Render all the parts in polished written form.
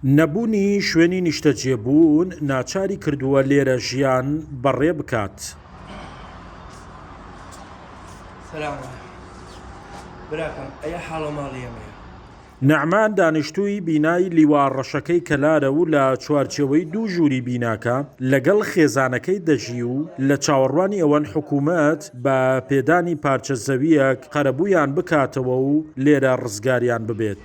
نەبوونی شوێنی نیشتەجێبوون ناچاری کردووە لێرە ژیان بەڕێ بکات. نەعمان دانیشتووی بینای لیوانڕەشەکەی کەلارە و لە چوارچێوەی دوو ژووری بیناکە لەگەڵ خێزانەکەی دەژی و لە چاوەڕوانی ئەوەن حکوومەت بە پێدانی پارچە زەویەک قەرەبوویان بکاتەوە و لێرە ڕزگاریان ببێت.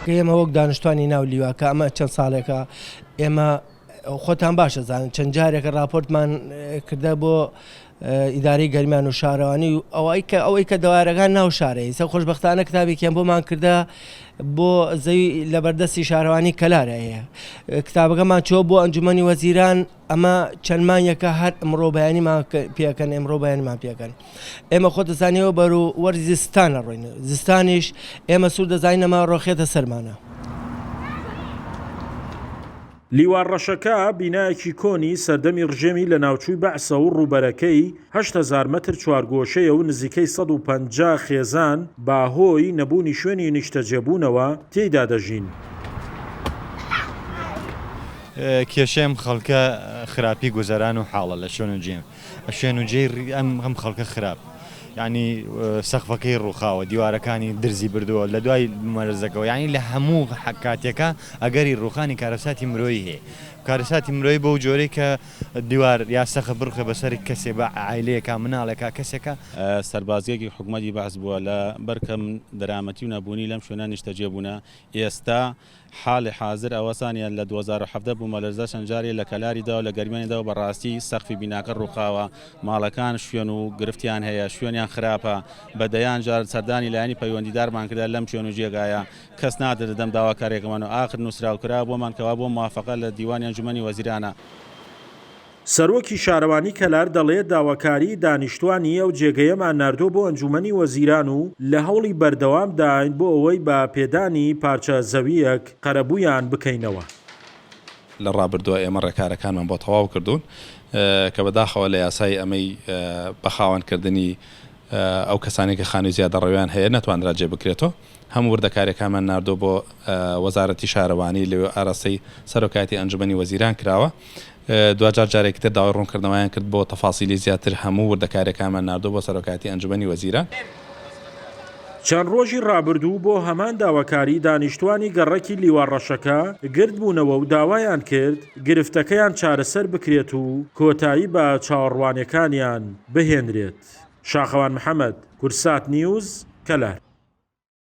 ئێمە وەک دانیشتوانی ناو لیواکە ئەمە چەند ساڵێکە ئێمە خۆتان باشە زانن چەند جارێکە راپۆرتمان کردە بۆ ئیدارەی گەرمیان و شارەوانی و ئەوەی کە دەوارەکان ناو شارەیە سە خۆشبەختانە کتابێکیان بۆمان کردە بۆ زەوی لە بەردەستی شارەوانی کەلارەیە کتابەکەمان چۆ بۆ ئەنجومەنی وەزیران ئەمە چەند مانگێکە هەر ئەمڕۆ بەیانیمان پێکەن ئێمڕۆ بەیانیمان پێکەن ئێمە خۆ دەزانیەوە بەر و وەرزی زستانە ڕۆین زستانیش ئێمە سوور دەزانینەمە ڕۆخێتە سەرمانە. لیوانڕەشەکە بینایەکی کۆنی سەردەمی ڕژێمی لە ناوچووی بەعسە و ڕووبەرەکەی 8,000 مەتر چوارگۆشەیە و نزیکەی 150 خێزان باهۆی نەبوونی شوێنی نیشتەجێبوونەوە تێیدا دەژین. کێشەم خەڵکە خراپی گوزەران و حاڵە لە شوێن و جێ ئەم خەڵکە خراپ یعنی سەقفەکەی ڕووخاوە دیوارەکانی درزی بردووە لە دوای مەرزەکەەوە یعنی لە هەموو کاتێکە ئەگەری ڕووخانی کارەساتی مرۆیی هەیە کارەساتی مرۆی بۆ جۆرەی کە دیوار یا سەخە بڕخە بەسەر کەسێ بە عایلەیەکە مناڵێکە کەسێکە سەربازیەکی حکومەتی بەحس بووە لە بەرکەم دەرامەتی و نەبوونی لەم شوێنە نیشتەجێبوونە ئێستا حاڵی حاضر ئەوەسانیان لە 2017 بوو مەلەرزە شەنجاری لە کەلاریدا و لە گەرمێنیدا و بەڕاستی سەقفی بیناکە ڕووخاوە ماڵەکان شوێن و گرفتیان هەیە شوێنیان خراپە بەدەیان جار سەردانی لایەنی پەیوەندیدارمان کردا لەم شوێن و جێگایە کەس نادەدەم داواکارێکمان و ئاخر نووسراوکرا بۆمان کەوا بۆ موافقە لە دیوانی ئەنجومەنی وەزیرانە. سەرۆکی شارەوانی کەلار دەڵێت داواکاری دانیشتوانی ئەو جێگەیەمان ناردۆ بۆ ئەنجومەنی وەزیران و لە هەوڵی بەردەوام داین بۆ ئەوەی بە پێدانی پارچە زەویەک قەرەبوویان بکەینەوە. لە ڕابردووە ئێمە ڕێکارەکانمان بۆ تەواو کردوون کە بەداخەوە لە یاسای ئەمەی بەخاوەنکردنی ئەو کەسانی کە خانووی زیادەڕەویان هەیە نەتوانرا جێ بکرێتەوە هەموو وردەکارێکامان ناردۆ بۆ وەزارەتی شارەوانی لەوێ ئاراستەی سەرۆکایەتی ئەنجومەنی وەزیران کراوە دوجار جارێکتر داوای ڕوونکردنەوەیان کرد بۆ تەفاسیلی زیاتر هەموو وردەکارێکامان ناردۆ بۆ سەرۆکایەتی ئەنجومەنی وەزیران. چەند ڕۆژی ڕابردوو بۆ هەمان داواکاری دانیشتوانی گەڕەکی لیوانڕەشەکە گرد بوونەوە و داوایان کرد گرفتەکەیان چارەسەر بکرێت و کۆتایی بە چاوەڕوانیەکانیان بهێنرێت. شاخەوان محەممەد، کورسات نیوز، کەلار.